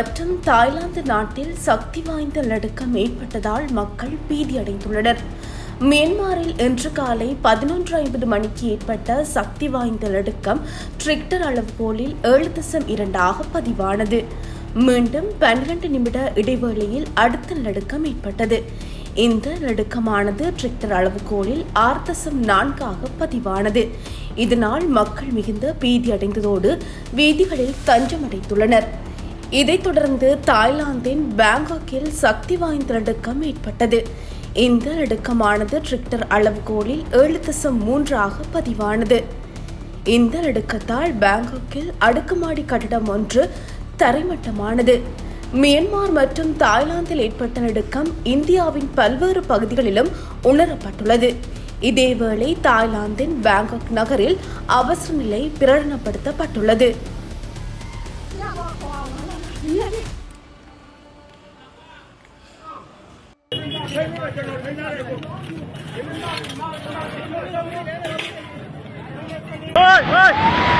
மற்றும் தாய்லாந்து நாட்டில் சக்தி வாய்ந்த நிலநடுக்கம் ஏற்பட்டதால் மக்கள் பீதியடைந்துள்ளனர். மியான்மரில் இன்று காலை 11:50 மணிக்கு ஏற்பட்ட சக்தி வாய்ந்த நிலநடுக்கம் ரிக்டர் அளவுகோலில் 7.2 பதிவானது. மீண்டும் 12 நிமிட இடைவேளையில் அடுத்த நிலநடுக்கம் ஏற்பட்டது. இந்த நிலநடுக்கமானது ரிக்டர் அளவுகோலில் 6.4 பதிவானது. இதனால் மக்கள் மிகுந்த பீதியடைந்ததோடு வீதிகளில் தஞ்சமடைந்துள்ளனர். இதைத் தொடர்ந்து தாய்லாந்தின் பாங்காக்கில் சக்தி வாய்ந்த நிலநடுக்கம் ஏற்பட்டது. இந்த நிலநடுக்கமானது ரிக்டர் அளவுகோலில் 7.3 பதிவானது. இந்த நிலநடுக்கத்தால் பாங்காக்கில் அடுக்குமாடி கட்டடம் ஒன்று தரைமட்டமானது. மியான்மர் மற்றும் தாய்லாந்தில் ஏற்பட்ட நிலநடுக்கம் இந்தியாவின் பல்வேறு பகுதிகளிலும் உணரப்பட்டுள்ளது. இதேவேளை தாய்லாந்தின் பாங்காக் நகரில் அவசர நிலை பிரகடனப்படுத்தப்பட்டுள்ளது. Hey!